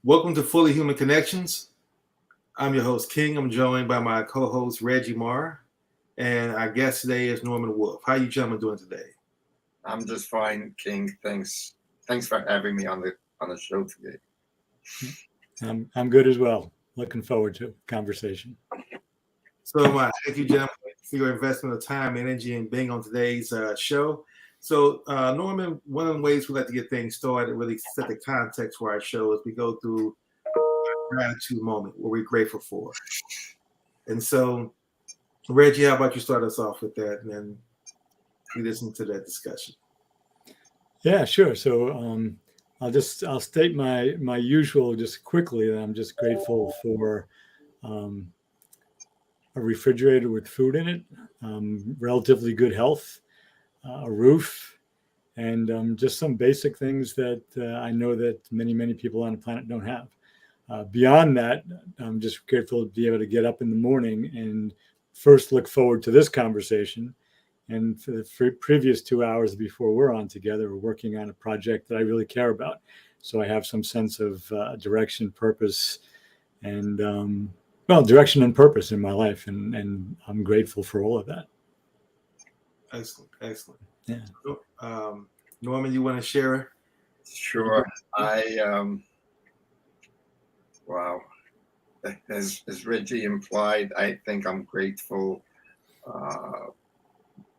Welcome to Fully Human Connections. I'm your host, King. I'm joined by my co-host, Reggie Marr, and our guest today is Norman Wolfe. How you gentlemen doing today? I'm just fine, King. Thanks for having me on the show today. I'm good as well. Looking forward to conversation. So much. Thank you, gentlemen, for your investment of time, energy, and being on today's show. So, Norman, one of the ways we like to get things started, really set the context for our show, is we go through a gratitude moment, what we're grateful for. And so, Reggie, how about you start us off with that, and then we listen to that discussion. Yeah, sure. So I'll state my usual just quickly that I'm just grateful for a refrigerator with food in it, relatively good health, a roof, and just some basic things that I know that many people on the planet don't have. Beyond that, I'm just grateful to be able to get up in the morning and first look forward to this conversation. And for the previous 2 hours before we're on together, we're working on a project that I really care about. So I have some sense of direction, purpose, and direction and purpose in my life. And I'm grateful for all of that. Excellent. Yeah. Norman, you want to share? Sure. Wow. As Reggie implied, I think I'm grateful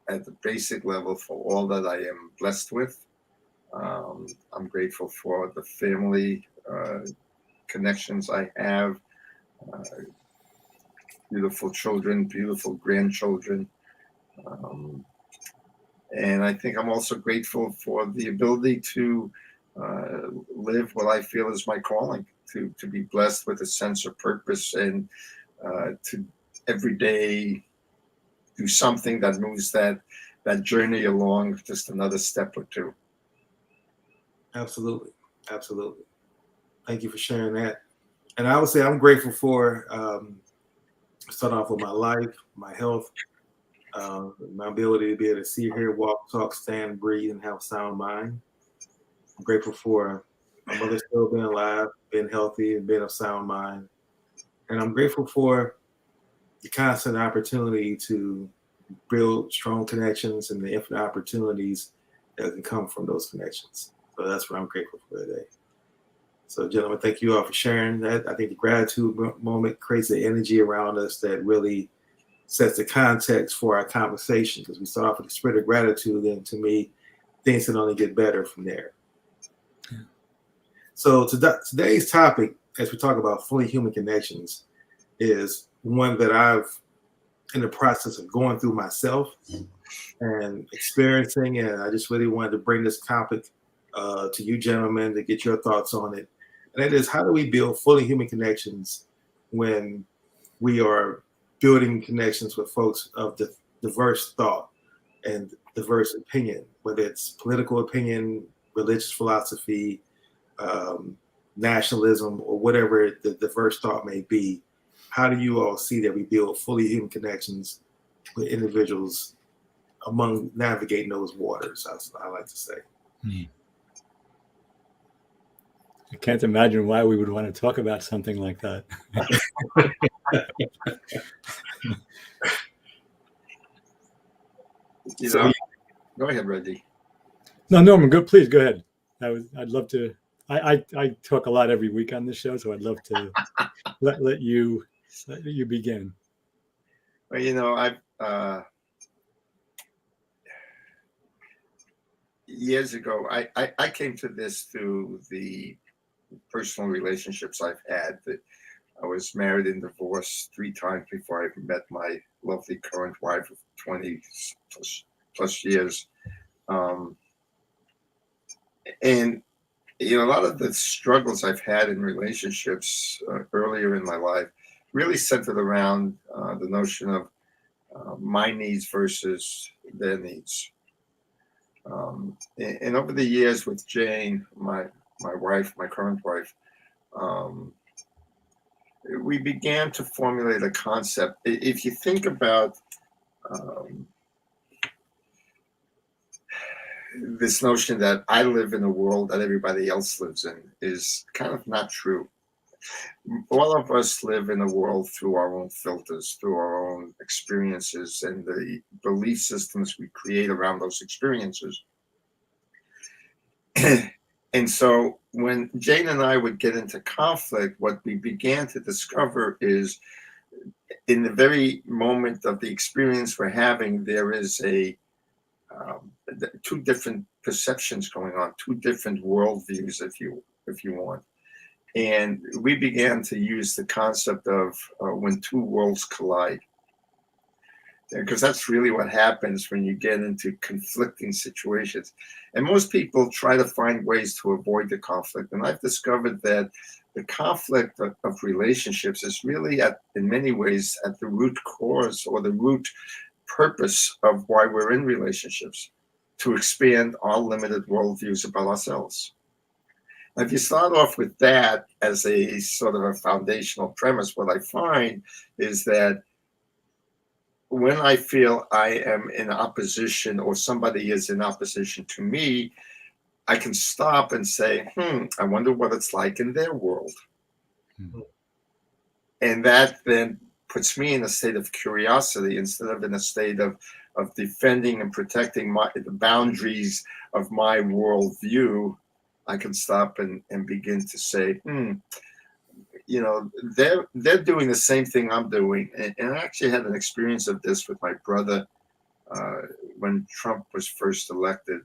at the basic level for all that I am blessed with. I'm grateful for the family connections I have, beautiful children, beautiful grandchildren. And I think I'm also grateful for the ability to live what I feel is my calling, to be blessed with a sense of purpose and to every day do something that moves that journey along just another step or two. Absolutely. Thank you for sharing that. And I would say I'm grateful for start off with my life, my health, my ability to be able to see, hear, walk, talk, stand, breathe, and have a sound mind. I'm grateful for my mother still being alive, being healthy, and being of sound mind. And I'm grateful for the constant opportunity to build strong connections and the infinite opportunities that can come from those connections. So that's what I'm grateful for today. So, gentlemen, thank you all for sharing that. I think the gratitude moment creates the energy around us that really sets the context for our conversation, because we start off with the spirit of gratitude, and to me, things can only get better from there. Yeah. So today's topic, as we talk about fully human connections, is one that I've in the process of going through myself and experiencing, and I just really wanted to bring this topic to you gentlemen to get your thoughts on it. And that is, how do we build fully human connections when we are building connections with folks of diverse thought and diverse opinion, whether it's political opinion, religious philosophy, nationalism, or whatever the diverse thought may be? How do you all see that we build fully human connections with individuals among navigating those waters, I like to say? I can't imagine why we would want to talk about something like that. Go ahead, Reggie. No, Norman, please go ahead. I'd love to. I talk a lot every week on this show, so I'd love to let you begin. Well, I've years ago, I came to this through the personal relationships I've had. That I was married and divorced 3 times before I met my lovely current wife of 20 plus years. And a lot of the struggles I've had in relationships earlier in my life really centered around the notion of my needs versus their needs. And over the years with Jane, my wife, my current wife, we began to formulate a concept. If you think about this notion that I live in a world that everybody else lives in, is kind of not true. All of us live in a world through our own filters, through our own experiences, and the belief systems we create around those experiences. And so when Jane and I would get into conflict, what we began to discover is in the very moment of the experience we're having, there is two different perceptions going on, two different worldviews, if you want. And we began to use the concept of when two worlds collide, because that's really what happens when you get into conflicting situations. And most people try to find ways to avoid the conflict. And I've discovered that the conflict of relationships is really, in many ways, at the root cause or the root purpose of why we're in relationships, to expand our limited worldviews about ourselves. Now, if you start off with that as a sort of a foundational premise, what I find is that when I feel I am in opposition or somebody is in opposition to me, I can stop and say, I wonder what it's like in their world. Mm-hmm. And that then puts me in a state of curiosity instead of in a state of defending and protecting the boundaries of my worldview. I can stop and begin to say, they're doing the same thing I'm doing. And I actually had an experience of this with my brother when Trump was first elected.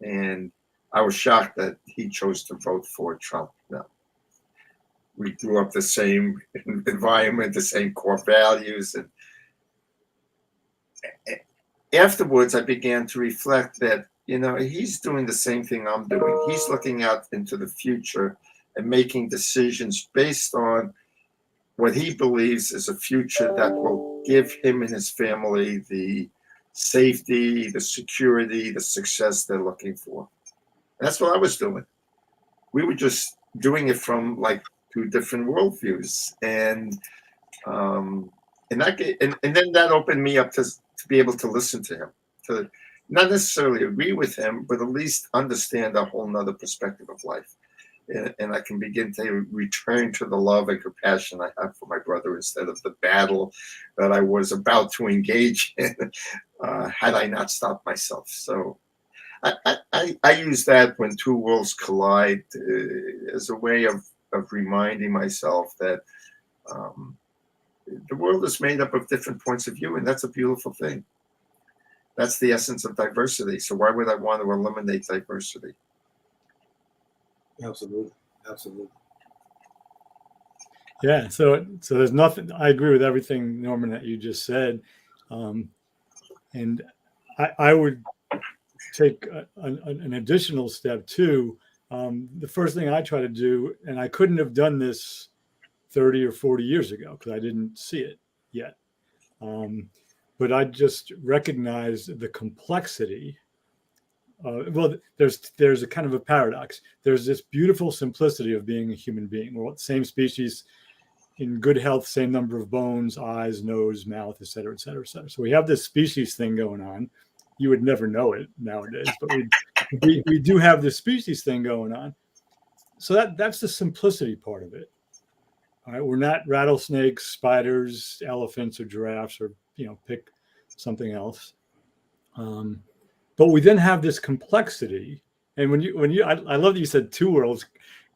And I was shocked that he chose to vote for Trump. Now, we grew up the same environment, the same core values. And afterwards, I began to reflect that, he's doing the same thing I'm doing. He's looking out into the future and making decisions based on what he believes is a future that will give him and his family the safety, the security, the success they're looking for. And that's what I was doing. We were just doing it from like two different worldviews. And then that opened me up to be able to listen to him, to not necessarily agree with him, but at least understand a whole nother perspective of life. And I can begin to return to the love and compassion I have for my brother instead of the battle that I was about to engage in had I not stopped myself. So I use that when two worlds collide as a way of reminding myself that the world is made up of different points of view, and that's a beautiful thing. That's the essence of diversity. So why would I want to eliminate diversity? Absolutely. Yeah. So there's nothing. I agree with everything, Norman, that you just said, and I would take an additional step too. The first thing I try to do, and I couldn't have done this 30 or 40 years ago because I didn't see it yet. But I just recognized the complexity. Well, there's a kind of a paradox. There's this beautiful simplicity of being a human being. We're all the same species, in good health, same number of bones, eyes, nose, mouth, et cetera, et cetera, et cetera. So we have this species thing going on. You would never know it nowadays, but we do have this species thing going on. So that's the simplicity part of it. All right, we're not rattlesnakes, spiders, elephants, or giraffes, or pick something else. But we then have this complexity, and I love that you said two worlds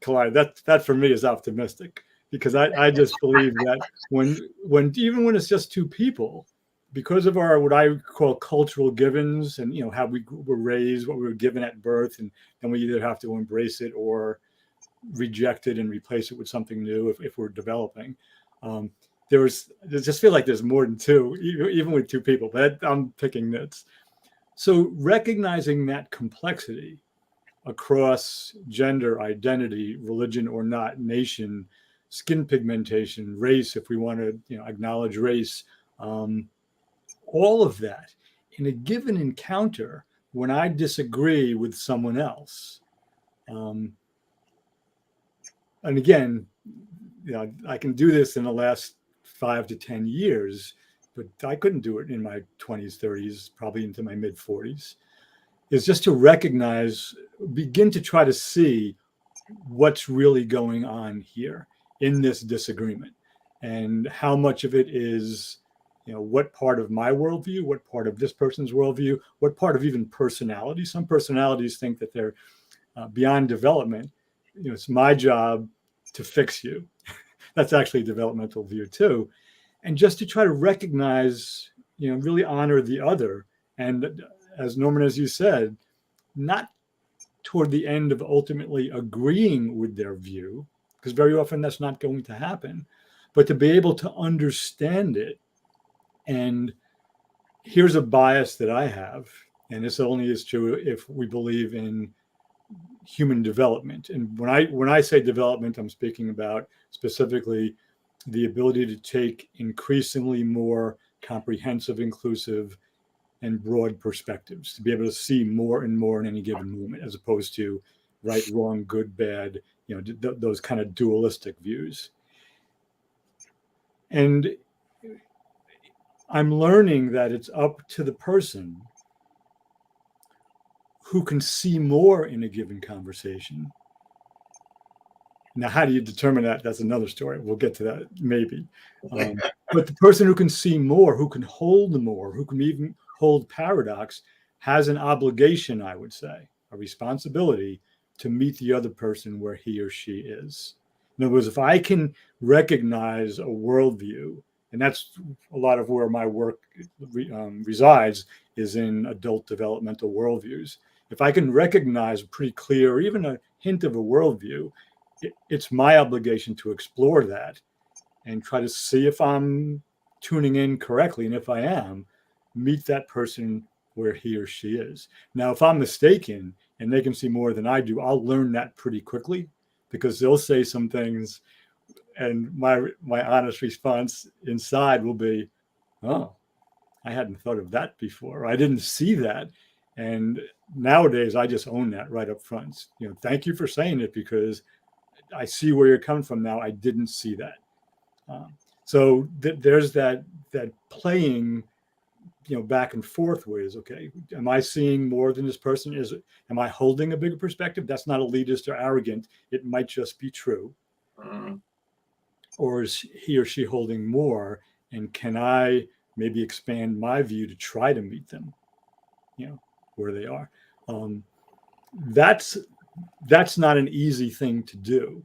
collide. That for me is optimistic, because I just believe that when even when it's just two people, because of our what I call cultural givens, and how we were raised, what we were given at birth, and then we either have to embrace it or reject it and replace it with something new if we're developing. There just feel like there's more than two, even with two people. But I'm picking nits. So recognizing that complexity across gender, identity, religion or not, nation, skin pigmentation, race, if we want to acknowledge race, all of that in a given encounter when I disagree with someone else. And again, I can do this in the last 5 to 10 years, but I couldn't do it in my 20s, 30s, probably into my mid 40s, is just to recognize, begin to try to see what's really going on here. in this disagreement, and how much of it is, what part of my worldview, what part of this person's worldview, what part of even personality. Some personalities think that they're beyond development. It's my job to fix you. That's actually a developmental view too. And just to try to recognize, really honor the other. And as Norman, as you said, not toward the end of ultimately agreeing with their view, because very often that's not going to happen, but to be able to understand it. And here's a bias that I have, and this only is true if we believe in human development. And when I say development, I'm speaking about specifically the ability to take increasingly more comprehensive, inclusive, and broad perspectives, to be able to see more and more in any given moment, as opposed to right, wrong, good, bad, those kind of dualistic views. And I'm learning that it's up to the person who can see more in a given conversation. Now, how do you determine that? That's another story. We'll get to that maybe. But the person who can see more, who can hold more, who can even hold paradox, has an obligation, I would say, a responsibility to meet the other person where he or she is. In other words, if I can recognize a worldview, and that's a lot of where my work resides, is in adult developmental worldviews. If I can recognize a pretty clear, or even a hint of a worldview, it's my obligation to explore that and try to see if I'm tuning in correctly. And if I am, meet that person where he or she is. Now, if I'm mistaken and they can see more than I do, I'll learn that pretty quickly, because they'll say some things and my honest response inside will be, oh, I hadn't thought of that before. I didn't see that. And nowadays I just own that right up front. Thank you for saying it, because I see where you're coming from now. I didn't see that. So there's that playing, back and forth, where is, okay, am I seeing more than this person? Am I holding a bigger perspective? That's not elitist or arrogant. It might just be true. Or is he or she holding more? And can I maybe expand my view to try to meet them, where they are? That's not an easy thing to do.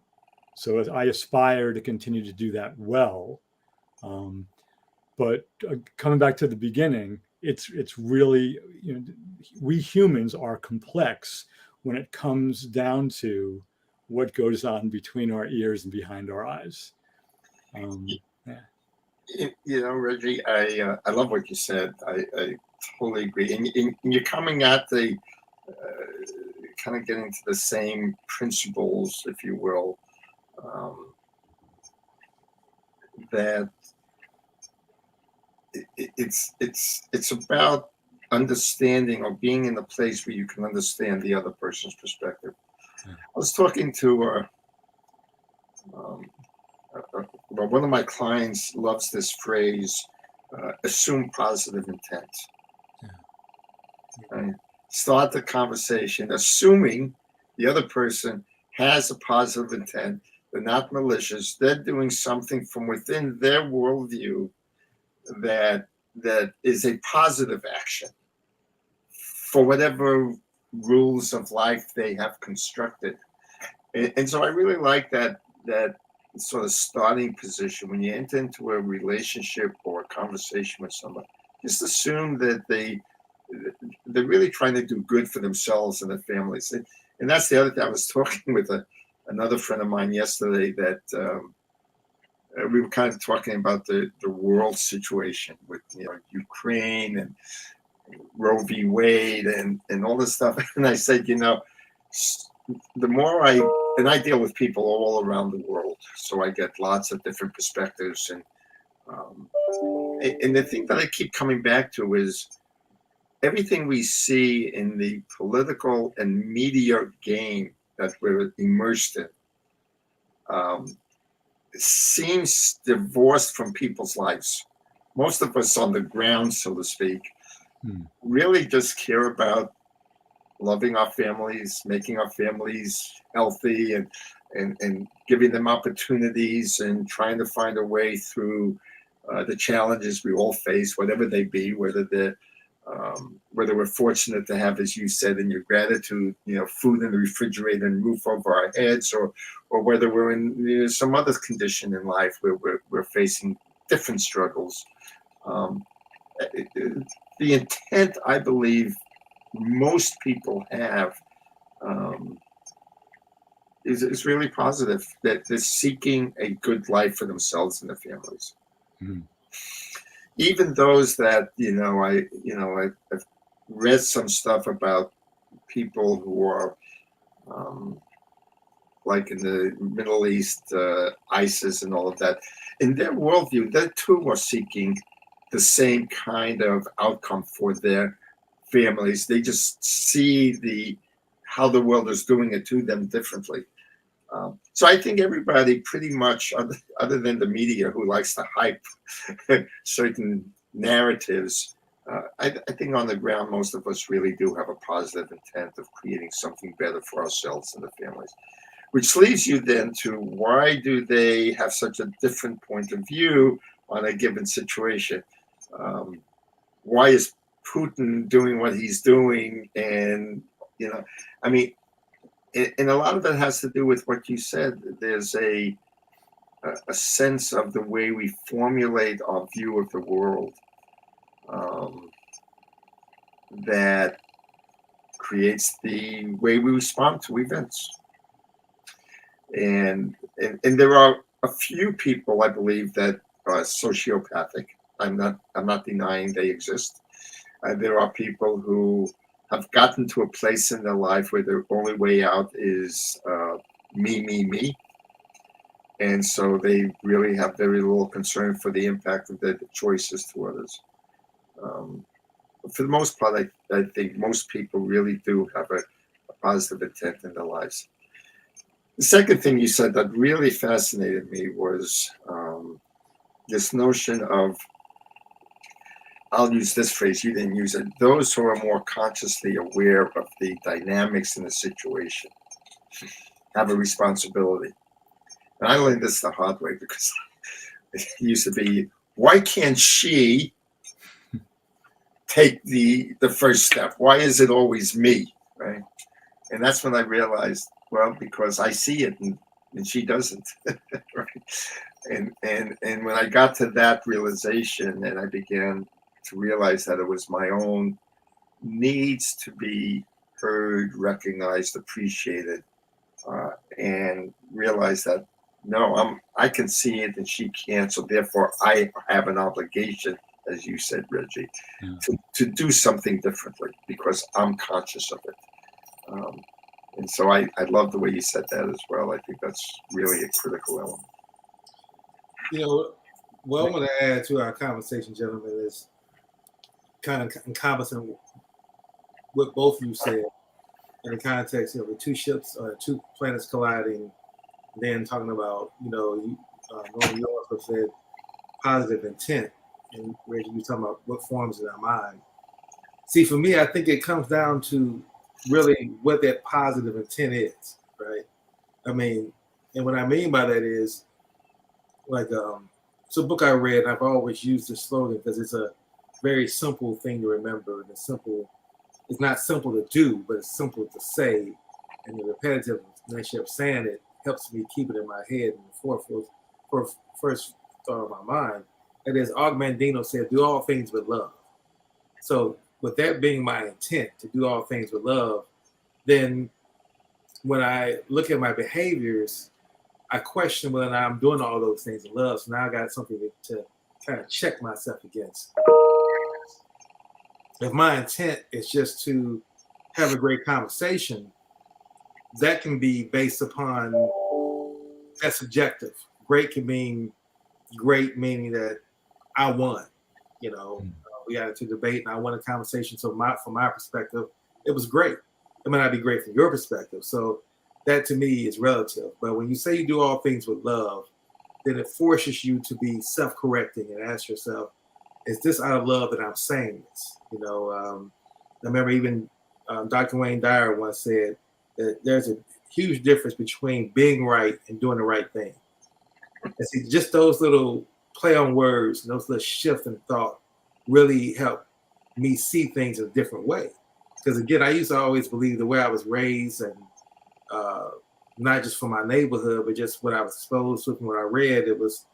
So I aspire to continue to do that well. But coming back to the beginning, it's really, we humans are complex when it comes down to what goes on between our ears and behind our eyes. Reggie, I love what you said. I totally agree. And you're coming at the kind of getting to the same principles, if you will, that it's about understanding, or being in a place where you can understand the other person's perspective. I was talking to one of my clients loves this phrase, assume positive intent. Right? Start the conversation assuming the other person has a positive intent. They're not malicious. They're doing something from within their worldview that is a positive action for whatever rules of life they have constructed. And so I really like that sort of starting position when you enter into a relationship or a conversation with somebody. Just assume that they're really trying to do good for themselves and their families. And that's the other thing. I was talking with another friend of mine yesterday that we were kind of talking about the world situation with Ukraine and Roe v. Wade and all this stuff. And I said, the more and I deal with people all around the world, so I get lots of different perspectives. And the thing that I keep coming back to is everything we see in the political and media game that we're immersed in seems divorced from people's lives. Most of us on the ground, so to speak, really just care about loving our families, making our families healthy, and giving them opportunities and trying to find a way through the challenges we all face, whatever they be, whether we're fortunate to have, as you said in your gratitude, food in the refrigerator and roof over our heads, or whether we're in some other condition in life where we're facing different struggles. The intent, I believe, most people have is really positive, that they're seeking a good life for themselves and their families. Mm-hmm. Even those that I've read some stuff about people who are like in the Middle East, ISIS and all of that. In their worldview, they too are seeking the same kind of outcome for their families. They just see how the world is doing it to them differently. So I think everybody pretty much, other than the media who likes to hype certain narratives, I think on the ground, most of us really do have a positive intent of creating something better for ourselves and the families. Which leads you then to, why do they have such a different point of view on a given situation? Why is Putin doing what he's doing? And, and a lot of it has to do with what you said. There's a sense of the way we formulate our view of the world that creates the way we respond to events. And there are a few people, I believe, that are sociopathic. I'm not denying they exist. There are people who have gotten to a place in their life where their only way out is me. And so they really have very little concern for the impact of their choices to others. For the most part, I think most people really do have a positive intent in their lives. The second thing you said that really fascinated me was this notion of, I'll use this phrase, you didn't use it, those who are more consciously aware of the dynamics in the situation have a responsibility. And I learned this the hard way, because it used to be, why can't she take the first step? Why is it always me, right? And that's when I realized, well, because I see it and she doesn't, right? And when I got to that realization, and I began to realize that it was my own needs to be heard, recognized, appreciated, and realize that, no, I can see it and she can't, so therefore I have an obligation, as you said, Reggie, to do something differently because I'm conscious of it. And so I love the way you said that as well. I think that's really a critical element. What I want to add to our conversation, gentlemen, is kind of encompassing what both of you said in the context of the two planets colliding, then talking about, Norman also said positive intent, and Reggie, you talking about what forms in our mind. See, for me, I think it comes down to really what that positive intent is, right? I mean, and what I mean by that is, like, it's a book I read, and I've always used this slogan because it's a very simple thing to remember, and it's not simple to do, but it's simple to say, and the repetitive nature of saying it helps me keep it in my head in the first thought of my mind. And as Augmandino said, do all things with love. So with that being my intent, to do all things with love, then when I look at my behaviors, I question whether I'm doing all those things in love. So now I got something to kind of check myself against. If my intent is just to have a great conversation, that can be based upon, that's subjective. Great can mean great, meaning that I won. We got into debate and I won a conversation. So from my perspective, it was great. It might not be great from your perspective. So that to me is relative. But when you say you do all things with love, then it forces you to be self-correcting and ask yourself, is this out of love that I'm saying this? I remember even Dr. Wayne Dyer once said that there's a huge difference between being right and doing the right thing. And see, just those little play on words and those little shifts in thought really help me see things in a different way. Because again, I used to always believe the way I was raised, and not just from my neighborhood, but just what I was exposed to and what I read, it was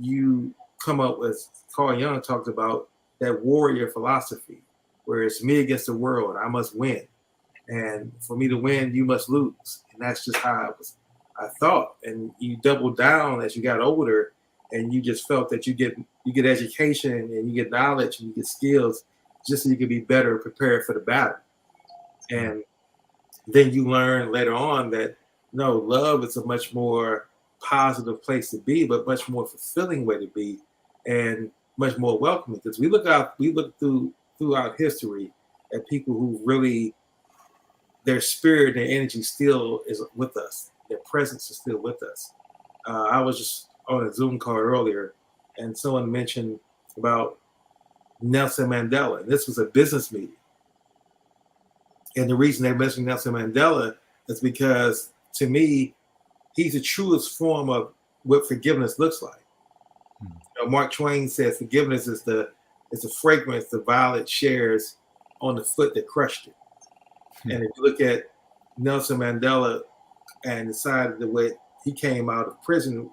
you come up with, Carl Jung talked about that warrior philosophy, where it's me against the world, I must win. And for me to win, you must lose. And that's just how I thought. And you doubled down as you got older, and you just felt that you get education and you get knowledge and you get skills just so you can be better prepared for the battle. And then you learn later on that no, love is a much more positive place to be, but much more fulfilling way to be, and much more welcoming. Because we look throughout history at people who really, their spirit and energy still is with us. Their presence is still with us. I was just on a Zoom call earlier, and someone mentioned about Nelson Mandela. And this was a business meeting. And the reason they mentioned Nelson Mandela is because, to me, he's the truest form of what forgiveness looks like. You know, Mark Twain says forgiveness is the fragrance the violet shares on the foot that crushed it. And if you look at Nelson Mandela and decided the way he came out of prison,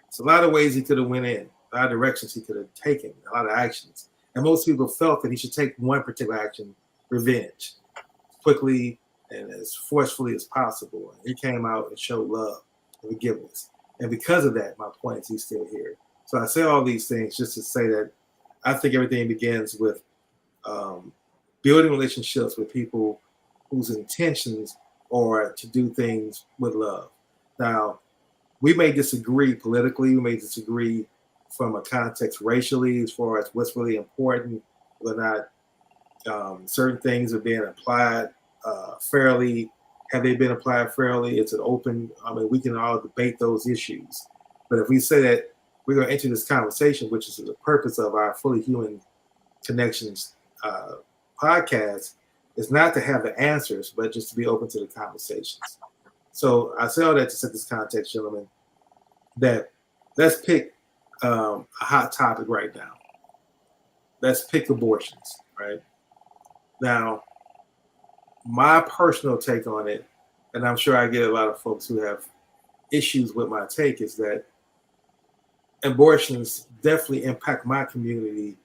it's a lot of ways he could have went in, a lot of directions he could have taken, a lot of actions. And most people felt that he should take one particular action, revenge, quickly and as forcefully as possible. And he came out and showed love and forgiveness. And because of that, my point is he's still here. So I say all these things just to say that I think everything begins with building relationships with people whose intentions are to do things with love. Now, we may disagree politically, we may disagree from a context racially as far as what's really important, whether or not certain things are being applied fairly. Have they been applied fairly? It's an open, we can all debate those issues. But if we say that we're going to enter this conversation, which is the purpose of our Fully Human Connections podcast, is not to have the answers, but just to be open to the conversations. So I say all that to set this context, gentlemen, that let's pick a hot topic right now. Let's pick abortions, right? Now, my personal take on it, and I'm sure I get a lot of folks who have issues with my take, is that abortions definitely impact my community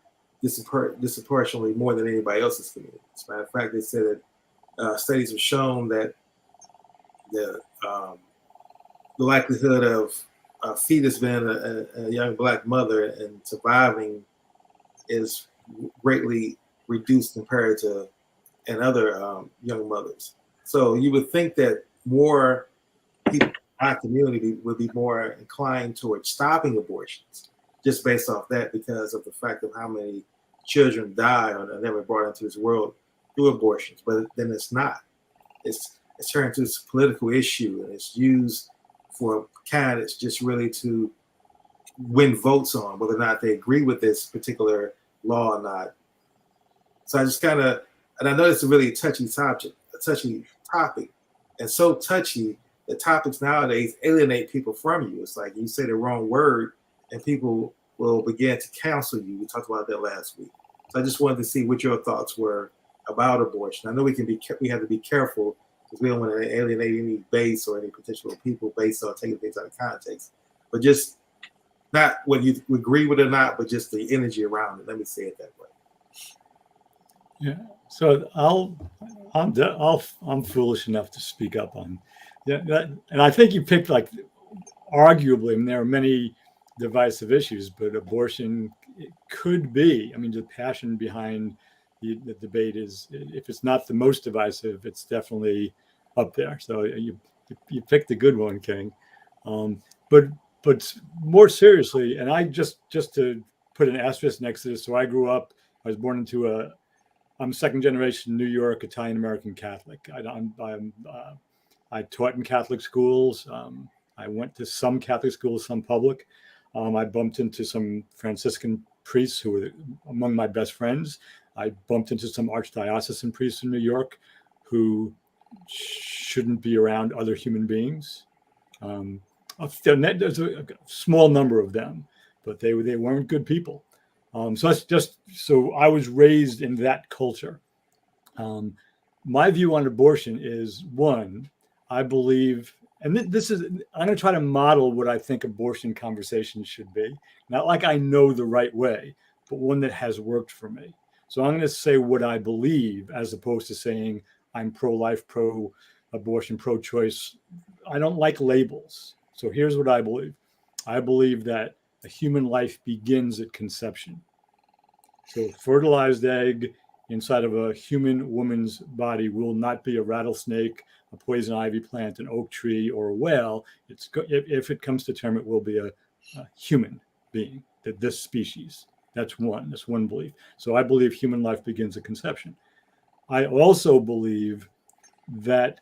disproportionately more than anybody else's community. As a matter of fact, they said that studies have shown that the likelihood of a fetus being a young Black mother and surviving is greatly reduced compared to other young mothers. So you would think that more people in my community would be more inclined towards stopping abortions, just based off that, because of the fact of how many children die or are never brought into this world through abortions. But then it's not. It's turned into this political issue, and it's used for candidates just really to win votes on whether or not they agree with this particular law or not. So I just kind of, and I know it's a really touchy topic, and so touchy that topics nowadays alienate people from you. It's like you say the wrong word and people will begin to counsel you. We talked about that last week. So I just wanted to see what your thoughts were about abortion. I know we have to be careful because we don't want to alienate any base or any potential people based on taking things out of context. But just not whether you agree with it or not, but just the energy around it. Let me say it that way. Yeah. So I'm foolish enough to speak up on that, and I think you picked, like, arguably, and there are many divisive issues, but abortion, it could be. I mean, the passion behind the debate is, if it's not the most divisive, it's definitely up there. So you picked a good one, King. But more seriously, and I just to put an asterisk next to this. So I was born into I'm second generation New York Italian American Catholic. I taught in Catholic schools. I went to some Catholic schools, some public. I bumped into some Franciscan priests who were among my best friends. I bumped into some archdiocesan priests in New York who shouldn't be around other human beings. There's a small number of them, but they weren't good people. So that's just, so I was raised in that culture. My view on abortion is, one, I believe, and this is, I'm going to try to model what I think abortion conversations should be. Not like I know the right way, but one that has worked for me. So I'm going to say what I believe, as opposed to saying I'm pro-life, pro-abortion, pro-choice. I don't like labels. So here's what I believe. I believe that a human life begins at conception. So fertilized egg inside of a human woman's body will not be a rattlesnake, a poison ivy plant, an oak tree, or a whale. If it comes to term, it will be a human being, that this species. That's one belief. So I believe human life begins at conception. I also believe that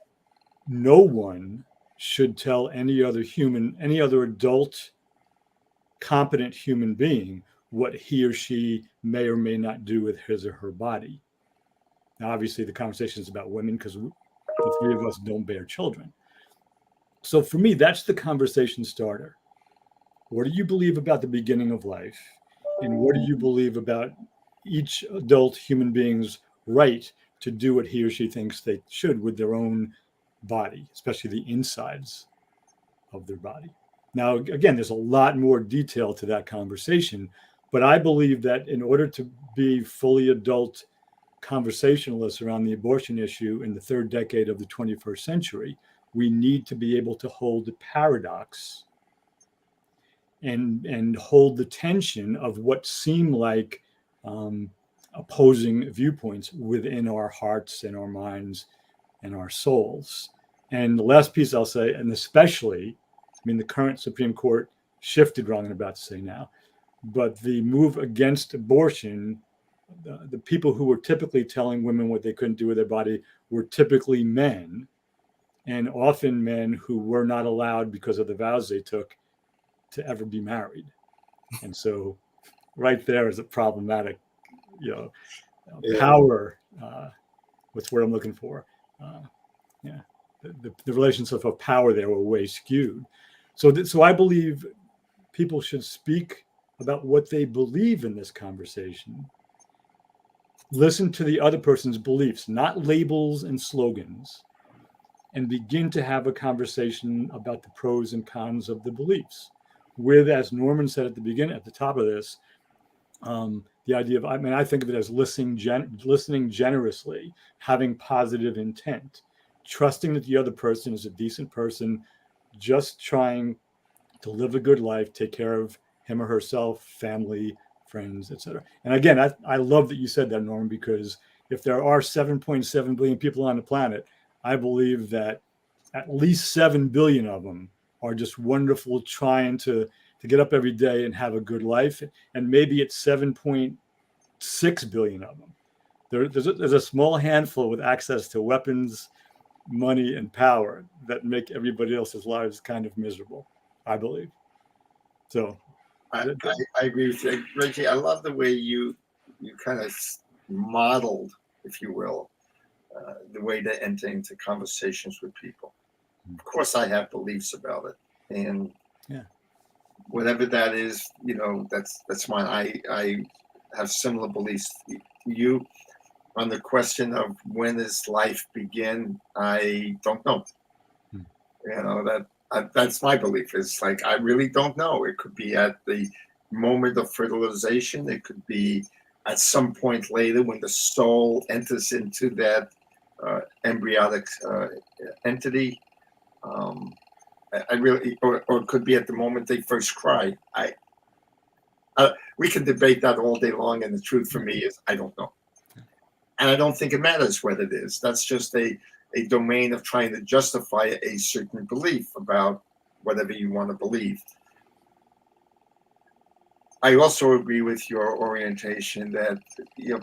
no one should tell any other human, any other adult, competent human being what he or she may or may not do with his or her body. Now, obviously, the conversation is about women because the three of us don't bear children. So for me, that's the conversation starter. What do you believe about the beginning of life? And what do you believe about each adult human being's right to do what he or she thinks they should with their own body, especially the insides of their body? Now, again, there's a lot more detail to that conversation, but I believe that in order to be fully adult conversationalists around the abortion issue in the third decade of the 21st century, we need to be able to hold the paradox and hold the tension of what seem like opposing viewpoints within our hearts and our minds and our souls. And the last piece I'll say, and especially, I mean, the current Supreme Court shifted wrong, I'm about to say now, but the move against abortion, the people who were typically telling women what they couldn't do with their body were typically men, and often men who were not allowed, because of the vows they took, to ever be married. And so right there is a problematic, power, what's word I'm looking for. The relationship of power there were way skewed. So I believe people should speak about what they believe in this conversation. Listen to the other person's beliefs, not labels and slogans, and begin to have a conversation about the pros and cons of the beliefs. With, as Norman said at the top of this, the idea of, I think of it as listening generously, having positive intent, trusting that the other person is a decent person, just trying to live a good life, take care of him or herself, family, friends, etc. And again, I love that you said that, Norman, because if there are 7.7 billion people on the planet, I believe that at least 7 billion of them are just wonderful, trying to get up every day and have a good life. And maybe it's 7.6 billion of them. There's a small handful with access to weapons, money, and power that make everybody else's lives kind of miserable, I believe. So I agree with you, Reggie. I love the way you kind of modeled, if you will, the way to enter into conversations with people. Of course, I have beliefs about it, and whatever that is, that's mine. I have similar beliefs to you. On the question of when does life begin, I don't know. That's my belief. It's like, I really don't know. It could be at the moment of fertilization. It could be at some point later when the soul enters into that embryonic entity. I really, or it could be at the moment they first cry. We can debate that all day long, and the truth for me is I don't know. And I don't think it matters what it is. That's just a domain of trying to justify a certain belief about whatever you want to believe. I also agree with your orientation that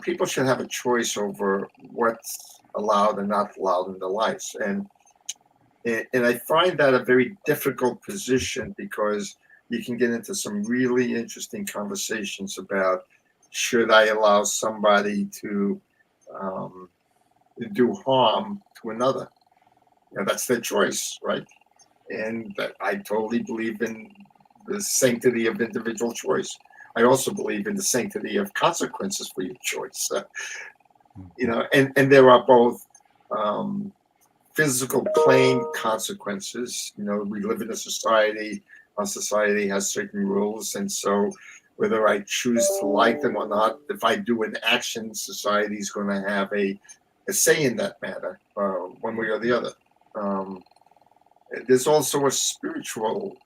people should have a choice over what's allowed and not allowed in their lives. And I find that a very difficult position, because you can get into some really interesting conversations about, should I allow somebody to do harm to another? That's their choice, right? And I totally believe in the sanctity of individual choice. I also believe in the sanctity of consequences for your choice. And there are both physical plain consequences. We live in a society. Our society has certain rules, and so whether I choose to like them or not, if I do an action, society is going to have a say in that matter, one way or the other. There's also a spiritual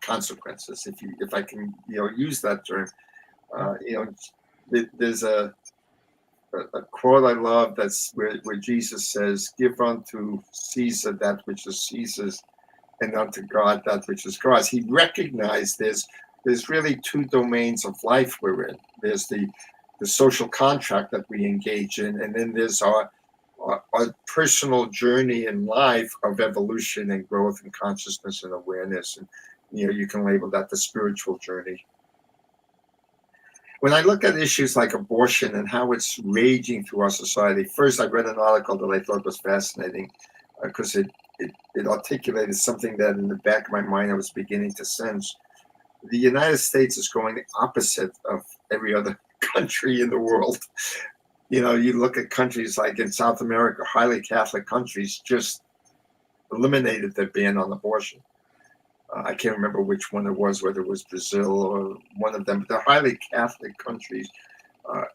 consequences, if I can use that term. There's a quote I love that's where Jesus says, "Give unto Caesar that which is Caesar's, and unto God that which is God's." He recognized there's really two domains of life we're in. There's the social contract that we engage in, and then there's our personal journey in life of evolution and growth and consciousness and awareness. And you can label that the spiritual journey. When I look at issues like abortion and how it's raging through our society, first I read an article that I thought was fascinating because it articulated something that in the back of my mind I was beginning to sense. The United States is going the opposite of every other country in the world. You look at countries like in South America, highly Catholic countries just eliminated their ban on abortion. I can't remember which one it was, whether it was Brazil or one of them, but they're highly Catholic countries,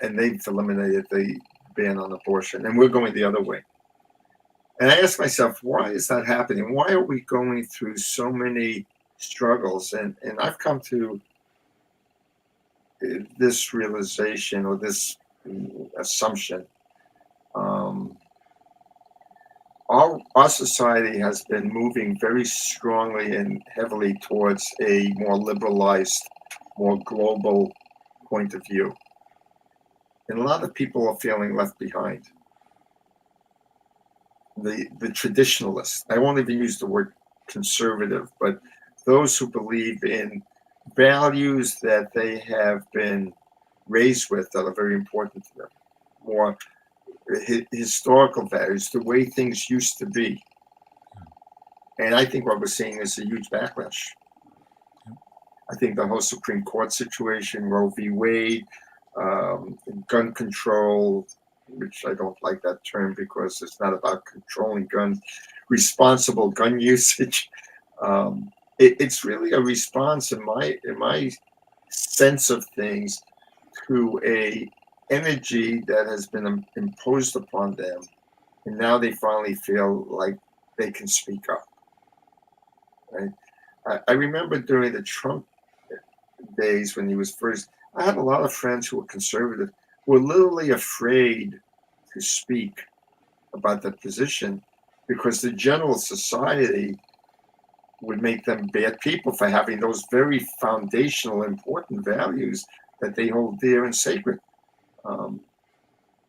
and they've eliminated the ban on abortion, and we're going the other way. And I ask myself, why is that happening? Why are we going through so many struggles? And I've come to this realization or this assumption. Our society has been moving very strongly and heavily towards a more liberalized, more global point of view. And a lot of people are feeling left behind. The traditionalists, I won't even use the word conservative, but those who believe in values that they have been raised with that are very important to them, more historical values, the way things used to be. And I think what we're seeing is a huge backlash. I think the whole Supreme Court situation, Roe v. Wade, gun control, which I don't like that term because it's not about controlling guns, responsible gun usage. It's really a response in my sense of things to a energy that has been imposed upon them, and now they finally feel like they can speak up. Right? I remember during the Trump days when he was first, I had a lot of friends who were conservative, who were literally afraid to speak about their position because the general society would make them bad people for having those very foundational, important values that they hold dear and sacred.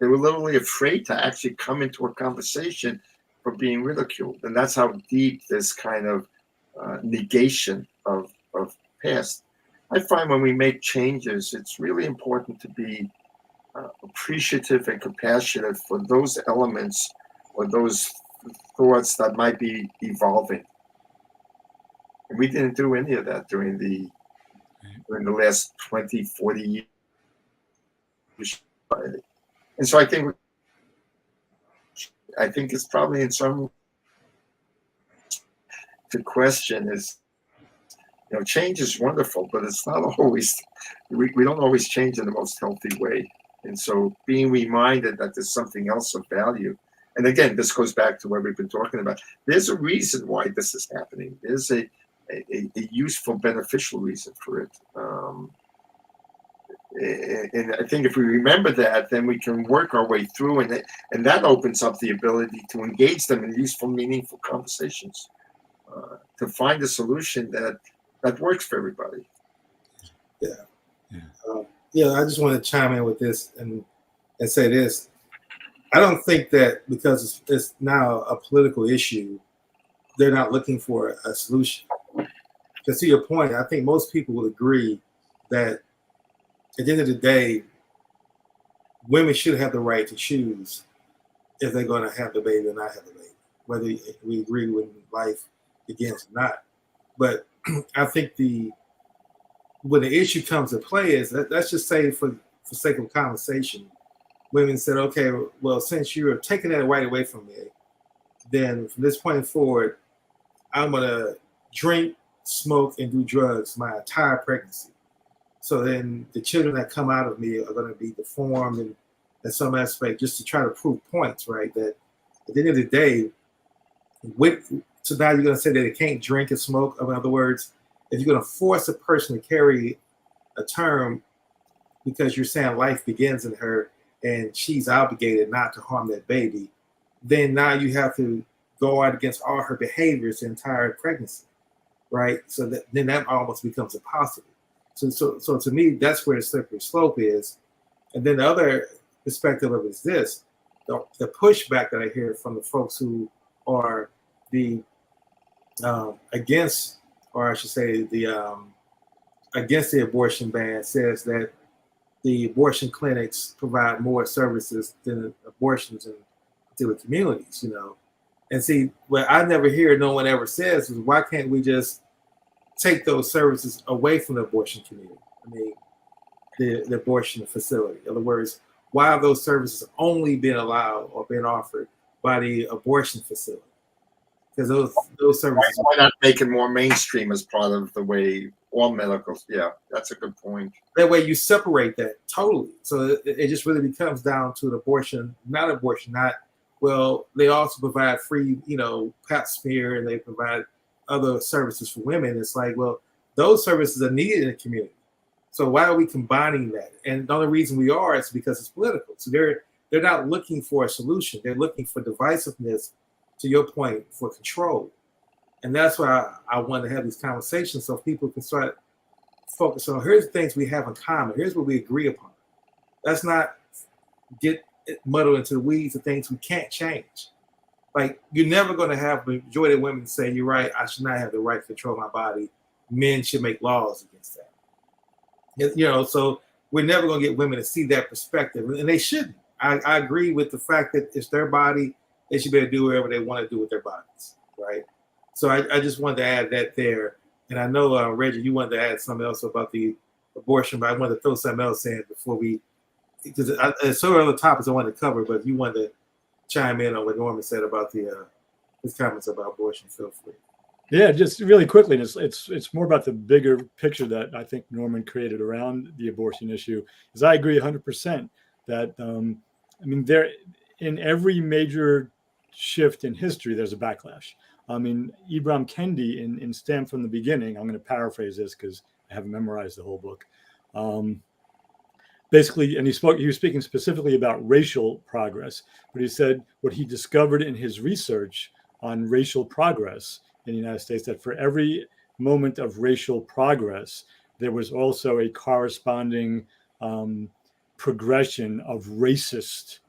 They were literally afraid to actually come into a conversation for being ridiculed. And that's how deep this kind of negation of past. I find when we make changes, it's really important to be appreciative and compassionate for those elements or those thoughts that might be evolving. And we didn't do any of that during the last 20, 40 years. And so I think it's probably in some the question is, change is wonderful, but it's not always, we don't always change in the most healthy way. And so being reminded that there's something else of value. And again, this goes back to what we've been talking about. There's a reason why this is happening. There's a useful, beneficial reason for it. And I think if we remember that, then we can work our way through, and that opens up the ability to engage them in useful, meaningful conversations, to find a solution that works for everybody. I just want to chime in with this and say this. I don't think that because it's now a political issue, they're not looking for a solution. Because to your point, I think most people will agree that at the end of the day, women should have the right to choose if they're going to have the baby or not have the baby. whether we agree when life begins or not. But I think when the issue comes to play is that, let's just say for sake of conversation, women said, okay, well, since you're taking that right away from me, then from this point forward, I'm going to drink, smoke, and do drugs my entire pregnancy. So then the children that come out of me are going to be deformed and in some aspect, just to try to prove points, right? That at the end of the day, so now you're going to say that they can't drink and smoke. In other words, if you're going to force a person to carry a term because you're saying life begins in her and she's obligated not to harm that baby, then now you have to go out against all her behaviors the entire pregnancy, right? So then that almost becomes impossible. So to me, that's where the slippery slope is. And then the other perspective of it is this: the pushback that I hear from the folks who are the against, or I should say, the against the abortion ban says that the abortion clinics provide more services than abortions in particular communities, you know. And see, what I never hear, no one ever says, is why can't we just take those services away from the abortion community? I mean, the abortion facility. In other words, why have those services only been allowed or been offered by the abortion facility? Because those services. Why not make it more mainstream as part of the way all medical? Yeah, that's a good point. That way you separate that totally. So it just really becomes down to an abortion, not, well, they also provide free, you know, pap smear, and they provide other services for women. It's like, well, those services are needed in the community. So why are we combining that? And the only reason we are is because it's political. So they're not looking for a solution. They're looking for divisiveness, to your point, for control. And that's why I want to have these conversations so people can start focus on, here's the things we have in common. Here's what we agree upon. Let's not get muddled into the weeds of things we can't change. Like, you're never going to have the majority of women say, you're right, I should not have the right to control my body. Men should make laws against that. You know, so we're never going to get women to see that perspective, and they shouldn't. I agree with the fact that it's their body. They should be able to do whatever they want to do with their bodies, right? So I just wanted to add that there. And I know, Reggie, you wanted to add something else about the abortion, but I wanted to throw something else in before because there's so many other topics I wanted to cover, but if you wanted to chime in on what Norman said about his comments about abortion, feel free. Yeah, just really quickly, it's more about the bigger picture that I think Norman created around the abortion issue. Is I agree 100% that I mean, there in every major shift in history, there's a backlash. I mean, 𝗙𝗂𝘂𝗵𝗃 in Stand from the Beginning, I'm going to paraphrase this because I haven't memorized the whole book. Basically, and he was speaking specifically about racial progress, but he said what he discovered in his research on racial progress in the United States, that for every moment of racial progress, there was also a corresponding progression of racist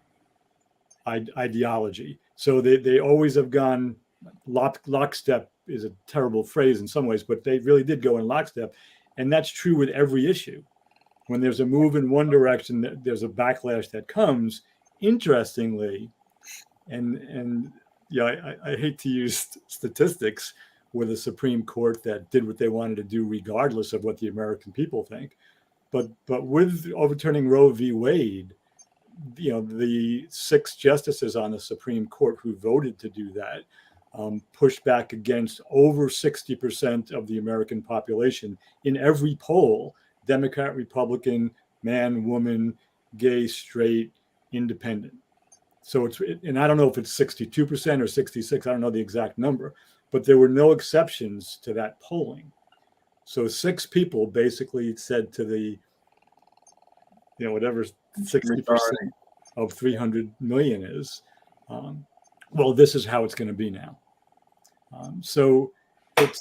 ideology. So they always have gone lockstep is a terrible phrase in some ways, but they really did go in lockstep. And that's true with every issue. When there's a move in one direction, there's a backlash that comes. Interestingly, and yeah, I hate to use statistics with a Supreme Court that did what they wanted to do regardless of what the American people think. But with overturning Roe v. Wade, you know, the 6 justices on the Supreme Court who voted to do that pushed back against over 60% of the American population in every poll: Democrat, Republican, man, woman, gay, straight, independent. So and I don't know if it's 62% or 66, I don't know the exact number, but there were no exceptions to that polling. So 6 people basically said to the, you know, whatever 60% of 300 million is, well, this is how it's going to be now. So it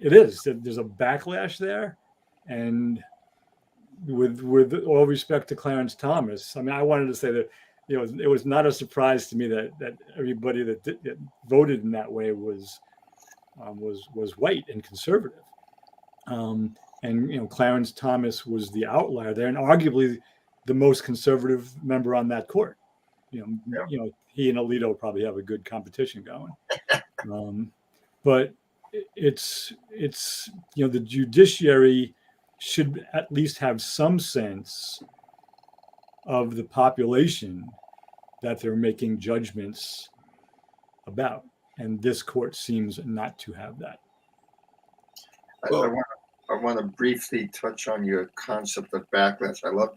is. There's a backlash there, and with all respect to Clarence Thomas, I mean, I wanted to say that, you know, it was not a surprise to me that everybody that voted in that way was white and conservative, and you know, Clarence Thomas was the outlier there, and arguably the most conservative member on that court. he and Alito probably have a good competition going. But it's the judiciary should at least have some sense of the population that they're making judgments about, and this court seems not to have that. I want to briefly touch on your concept of backlash. I love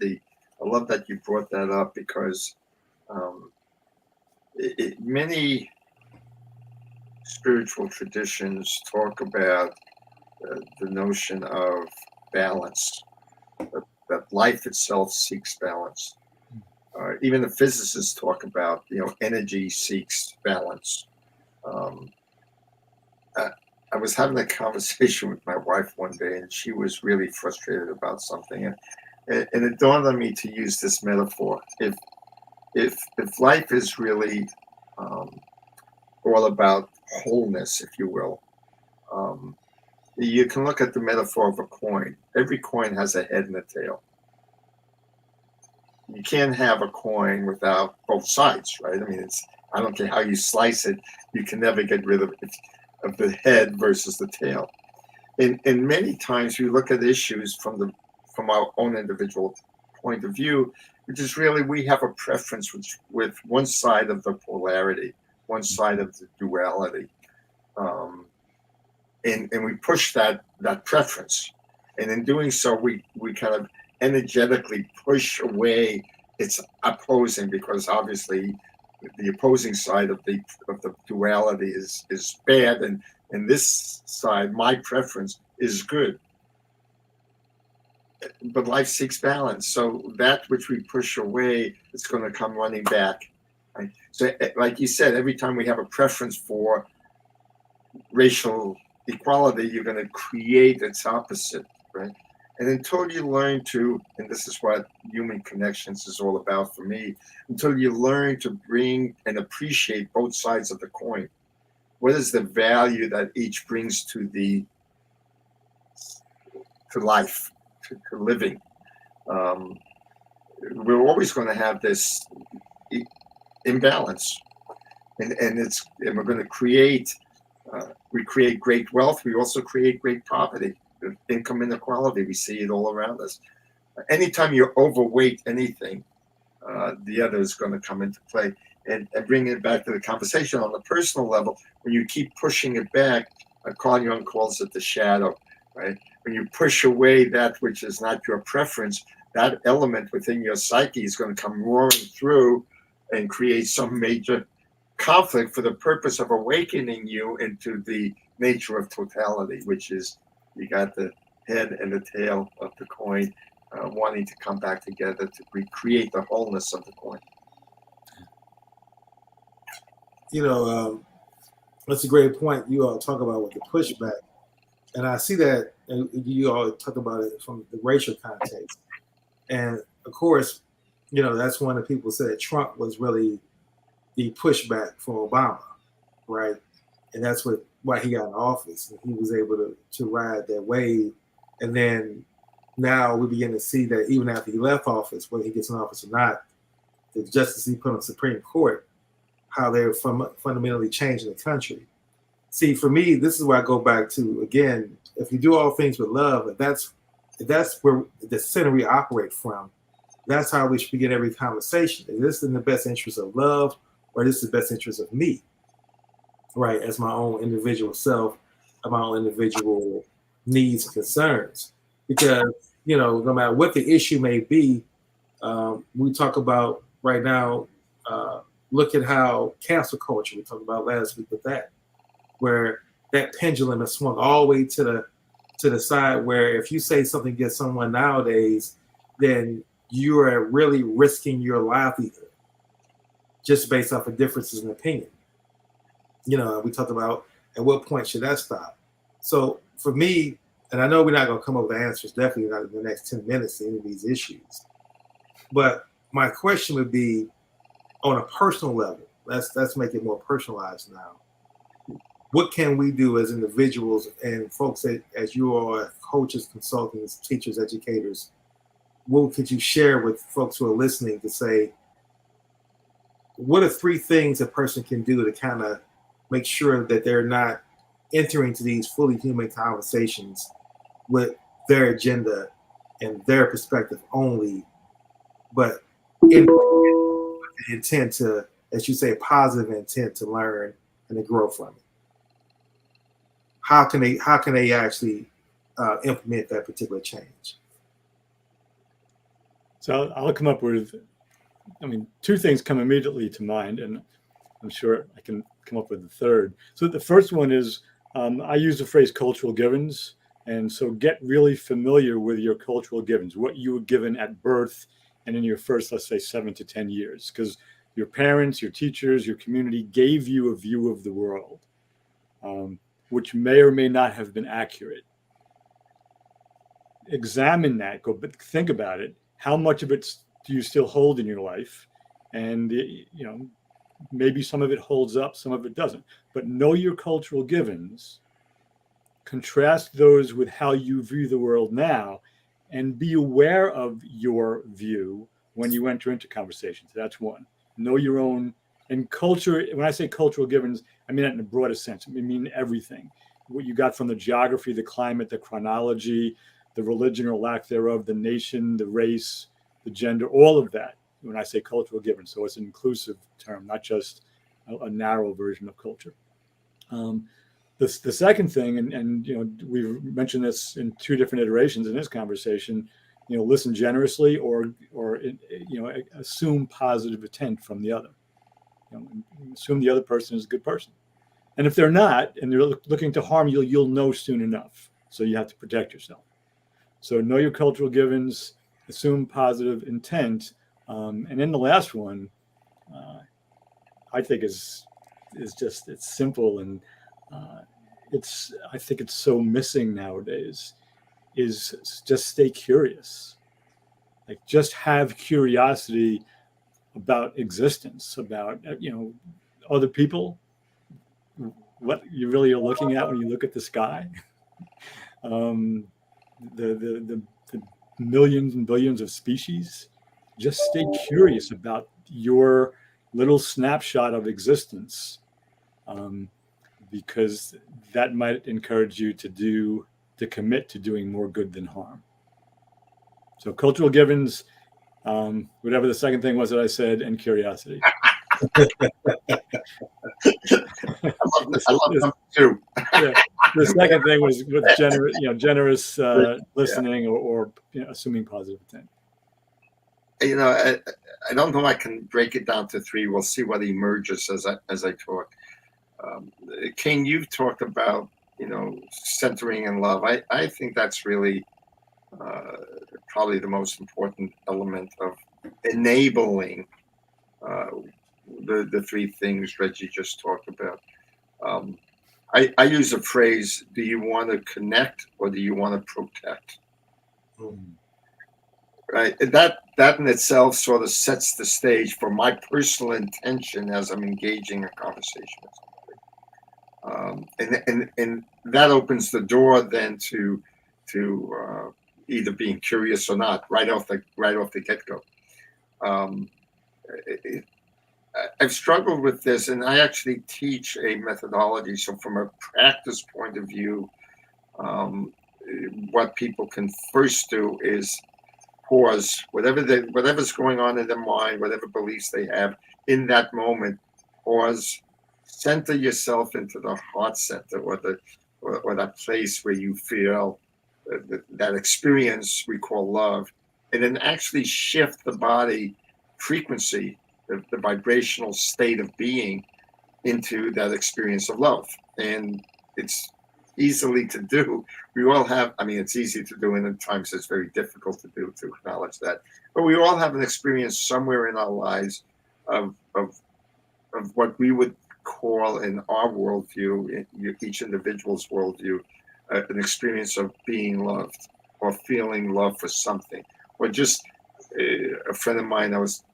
that you brought that up, because many spiritual traditions talk about the notion of balance, that life itself seeks balance. Even the physicists talk about, energy seeks balance. I was having a conversation with my wife one day, and she was really frustrated about something, and it dawned on me to use this metaphor. If life is really all about wholeness, if you will, you can look at the metaphor of a coin. Every coin has a head and a tail. You can't have a coin without both sides, right? I mean, I don't care how you slice it, you can never get rid of the head versus the tail. And many times we look at issues from our own individual point of view, which is really, we have a preference with one side of the polarity, one side of the duality. And we push that preference. And in doing so, we kind of energetically push away its opposing, because obviously the opposing side of the duality is bad, and this side, my preference, is good. But life seeks balance, so that which we push away, it's going to come running back. Right? So, like you said, every time we have a preference for racial equality, you're going to create its opposite, right? And until you learn to, and this is what human connections is all about for me, until you learn to bring and appreciate both sides of the coin, what is the value that each brings to life, to living? We're always going to have this imbalance, and we're going to create. We create great wealth. We also create great poverty, income inequality. We see it all around us. Anytime you're overweight anything, the other is going to come into play. And bring it back to the conversation on the personal level, when you keep pushing it back, Carl Jung calls it the shadow, right? When you push away that which is not your preference, that element within your psyche is going to come roaring through and create some major conflict for the purpose of awakening you into the nature of totality, which is, you got the head and the tail of the coin wanting to come back together to recreate the wholeness of the coin. That's a great point you all talk about with the pushback. And I see that, and you all talk about it from the racial context. And of course, that's when the people said Trump was really the pushback for Obama, right? And that's why he got in office. And he was able to ride that wave. And then now we begin to see that even after he left office, whether he gets in office or not, the justice he put on the Supreme Court, how they're fundamentally changing the country. See, for me, this is where I go back to, again, if you do all things with love, if that's where the center we operate from, that's how we should begin every conversation. Is this in the best interest of love, or is this the best interest of me, right, as my own individual self, of my own individual needs and concerns? Because, no matter what the issue may be, we talk about right now, look at how cancel culture, we talked about last week with that, where that pendulum has swung all the way to the side, where if you say something against someone nowadays, then you are really risking your livelihood just based off of differences in opinion. We talked about at what point should that stop. So for me, and I know we're not going to come up with answers, definitely not in the next 10 minutes to any of these issues, but my question would be, on a personal level, let's make it more personalized now. What can we do as individuals and folks as you are coaches, consultants, teachers, educators? What could you share with folks who are listening to say, what are 3 things a person can do to kind of make sure that they're not entering to these fully human conversations with their agenda and their perspective only, but in intent to, as you say, positive intent to learn and to grow from it? How can they actually implement that particular change? So I'll come up with, 2 things come immediately to mind, and I'm sure I can come up with a third. So the first one is, I use the phrase cultural givens. And so get really familiar with your cultural givens, what you were given at birth and in your first, let's say, 7 to 10 years, because your parents, your teachers, your community gave you a view of the world, which may or may not have been accurate. Examine that, think about it. How much of it do you still hold in your life? And, maybe some of it holds up, some of it doesn't. But know your cultural givens, contrast those with how you view the world now, and be aware of your view when you enter into conversations. That's one. Know your own. And culture, when I say cultural givens, I mean that in the broadest sense. I mean everything. What you got from the geography, the climate, the chronology, the religion or lack thereof, the nation, the race, the gender, all of that, when I say cultural givens. So it's an inclusive term, not just a narrow version of culture. The second thing, and we've mentioned this in 2 different iterations in this conversation, listen generously or assume positive intent from the other. Assume the other person is a good person. And if they're not, and they're looking to harm you, you'll know soon enough. So you have to protect yourself. So know your cultural givens, assume positive intent. And then the last one, I think it's simple, and I think it's so missing nowadays, is just stay curious. Like, just have curiosity about existence, about, other people, what you really are looking at when you look at the sky, the millions and billions of species. Just stay curious about your little snapshot of existence, because that might encourage you to commit to doing more good than harm. So cultural givens, whatever the second thing was that I said, and curiosity. I love number 2. The second thing was with generous listening, or assuming positive intent. I don't know. I can break it down to 3. We'll see what emerges as I talk. King, you've talked about centering in love. I think that's really probably the most important element of enabling the 3 things Reggie just talked about. I use a phrase: do you want to connect or do you want to protect? Right. That in itself sort of sets the stage for my personal intention as I'm engaging a conversation with somebody. And that opens the door then to either being curious or not right off the get-go. I've struggled with this, and I actually teach a methodology. So from a practice point of view, what people can first do is pause whatever's going on in their mind, whatever beliefs they have in that moment. Pause, center yourself into the heart center, or that place where you feel that experience we call love, and then actually shift the body frequency, the vibrational state of being, into that experience of love. And it's easily to do. We all have, it's easy to do, and at times it's very difficult to do, to acknowledge that. But we all have an experience somewhere in our lives of what we would call, in our worldview, in each individual's worldview, an experience of being loved or feeling love for something. Or just a friend of mine, I was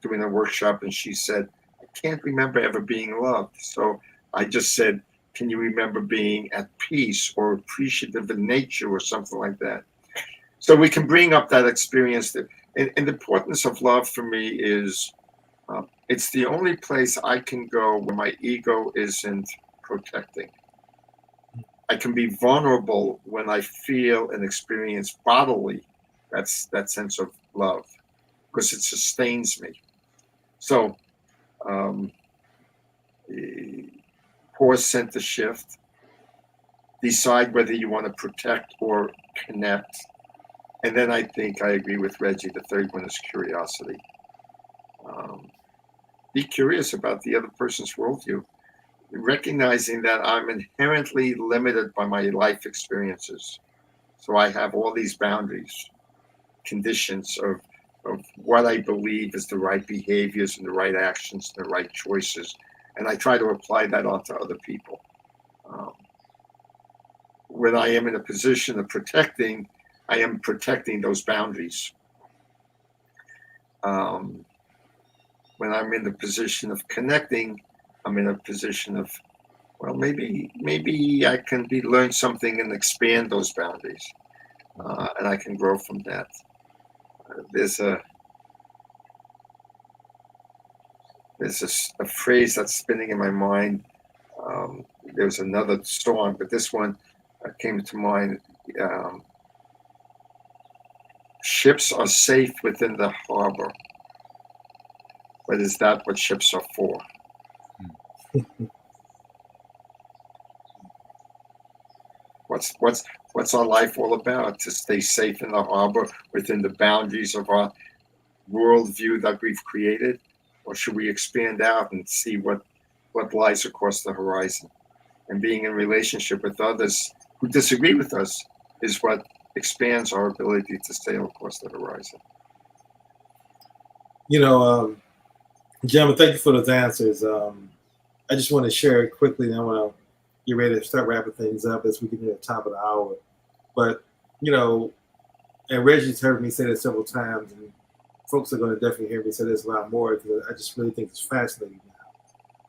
doing a workshop, and she said, I can't remember ever being loved. So I just said, can you remember being at peace or appreciative in nature or something like that? So we can bring up that experience. And the importance of love for me is It's the only place I can go where my ego isn't protecting. I can be vulnerable when I feel and experience bodily that sense of love, because it sustains me. So, pause, center shift, decide whether you want to protect or connect. And then I think I agree with Reggie. The third one is curiosity. Be curious about the other person's worldview, recognizing that I'm inherently limited by my life experiences. So I have all these boundaries, conditions of what I believe is the right behaviors and the right actions and the right choices. And I try to apply that onto other people. When I am in a position of protecting, I am protecting those boundaries. When I'm in the position of connecting, I'm in a position of, well, maybe I can learn something and expand those boundaries, and I can grow from that. There's a phrase that's spinning in my mind. There's another song, but this one came to mind. Ships are safe within the harbor, but is that what ships are for? What's our life all about? To stay safe in the harbor within the boundaries of our worldview that we've created? Or should we expand out and see what lies across the horizon? And being in relationship with others who disagree with us is what expands our ability to sail across the horizon. Gentlemen, thank you for those answers. I just want to share it quickly, and I want to get ready to start wrapping things up as we get to the top of the hour. But, and Reggie's heard me say this several times, and folks are going to definitely hear me say this a lot more, because I just really think it's fascinating now.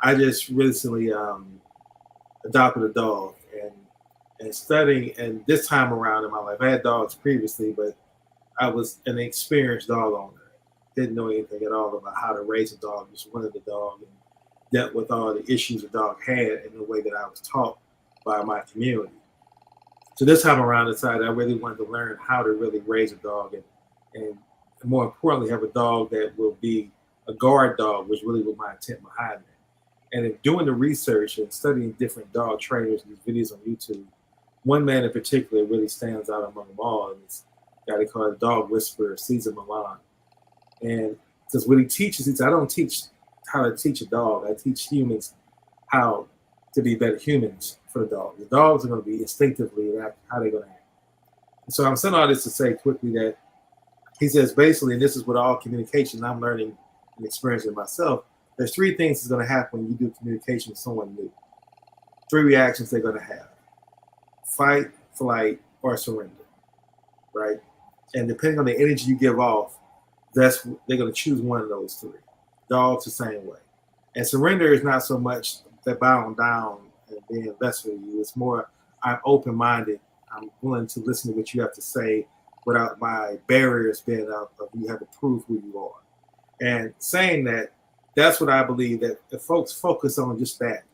I just recently adopted a dog, and studying, and this time around in my life, I had dogs previously, but I was an experienced dog owner. Didn't know anything at all about how to raise a dog, just wanted the dog and dealt with all the issues a dog had in the way that I was taught by my community. So this time around, I decided I really wanted to learn how to really raise a dog, and more importantly, have a dog that will be a guard dog, which really was my intent behind it. And in doing the research and studying different dog trainers and these videos on YouTube, one man in particular really stands out among them all, and it's a guy they call the dog whisperer, 𝗙𝘂𝘂𝗍𝗂. And because what he teaches, he says, I don't teach how to teach a dog. I teach humans how to be better humans for the dog. The dogs are going to be instinctively how they're going to act. And so I'm saying all this to say quickly that he says basically, and this is what all communication I'm learning and experiencing myself, there's three things that's going to happen when you do communication with someone new. Three reactions they're going to have: fight, flight, or surrender, right? And depending on the energy you give off, they're going to choose one of those three. Dogs the same way. And surrender is not so much that bowing down and being less for you. It's more, I'm open-minded. I'm willing to listen to what you have to say without my barriers being up of you have to prove who you are. And saying that, that's what I believe, that if folks focus on just that,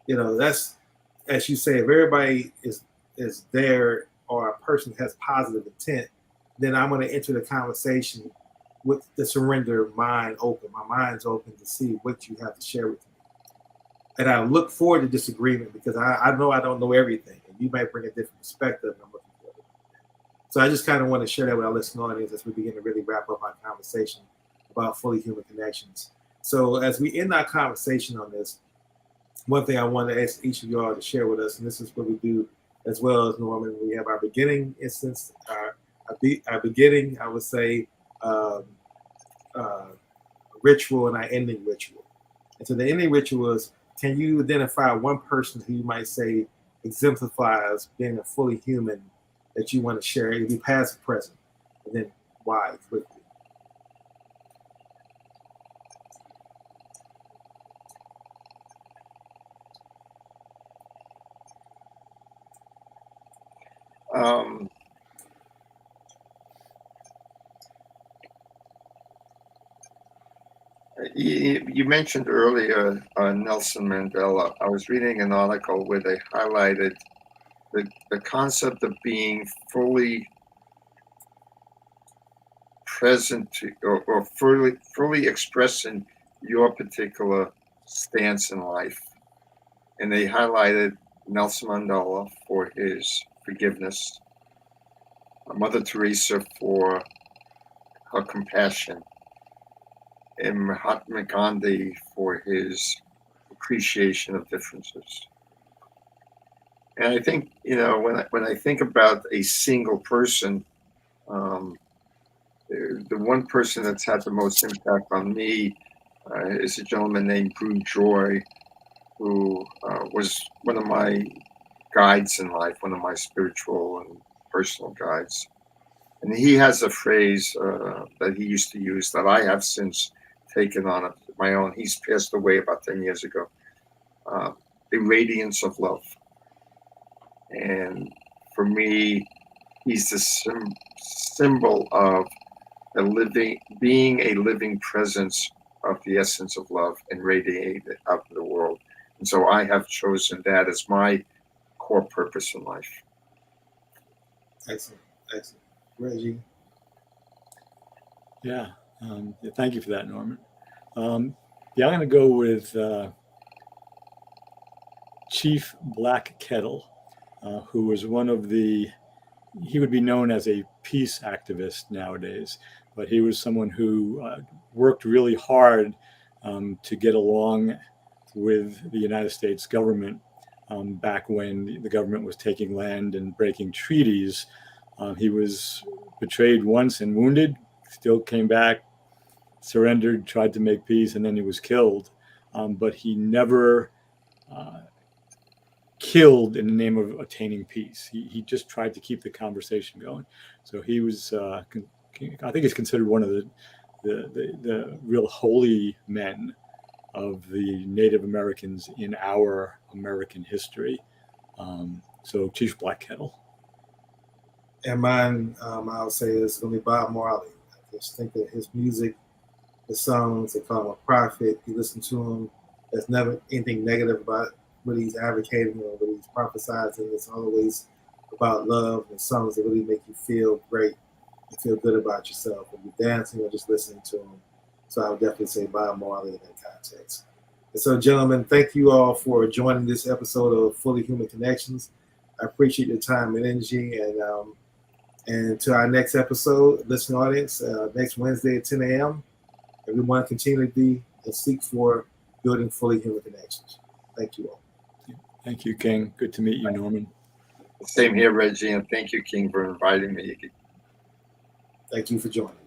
that's, as you say, if everybody is there, or a person has positive intent, then I'm going to enter the conversation with the surrender mind open. My mind's open to see what you have to share with me. And I look forward to disagreement, because I know I don't know everything, and you might bring a different perspective. And I'm looking forward to that. So I just kind of want to share that with our listening audience as we begin to really wrap up our conversation about fully human connections. So as we end our conversation on this, one thing I want to ask each of you all to share with us, and this is what we do as well as Norman, we have our beginning instance, our beginning, I would say, ritual, and our ending ritual. And so the ending ritual is, can you identify one person who you might say exemplifies being a fully human that you want to share? It can be past or present, and then why, quickly. You mentioned earlier Nelson Mandela. I was reading an article where they highlighted the concept of being fully present to, or fully expressing your particular stance in life. And they highlighted Nelson Mandela for his forgiveness, Mother Teresa for her compassion, and Mahatma Gandhi for his appreciation of differences. And I think, when I think about a single person, the one person that's had the most impact on me is a gentleman named 𝗔𝘂𝘁𝗄, who was one of my guides in life, one of my spiritual and personal guides. And he has a phrase that he used to use that I have since taken on my own. He's passed away about 10 years ago. The radiance of love. And for me, he's the symbol of being a living presence of the essence of love and radiate it out to the world. And so I have chosen that as my core purpose in life. Excellent. Reggie? Yeah, thank you for that, Norman. I'm going to go with 𝗙𝘂𝘂𝗿, who was he would be known as a peace activist nowadays, but he was someone who worked really hard to get along with the United States government back when the government was taking land and breaking treaties. He was betrayed once and wounded, still came back, surrendered, tried to make peace, and then he was killed. But he never killed in the name of attaining peace. He just tried to keep the conversation going. So he was, I think he's considered one of the real holy men of the Native Americans in our American history. So 𝗙𝘂𝘂𝘂𝗿. And mine, I'll say, is going to be Bob Marley. I just think that his music, the songs, they call him a prophet. You listen to him, there's never anything negative about what he's advocating or what he's prophesizing. It's always about love and songs that really make you feel great and feel good about yourself when you're dancing or just listening to him. So I would definitely say Bob Marley in that context. And so, gentlemen, thank you all for joining this episode of Fully Human Connections. I appreciate your time and energy. And to our next episode, listening audience, next Wednesday at 10 a.m., everyone continue to be and seek for building fully human connections. Thank you all. Thank you, King. Good to meet you, Norman. Same here, Reggie, and thank you, King, for inviting me. Thank you for joining.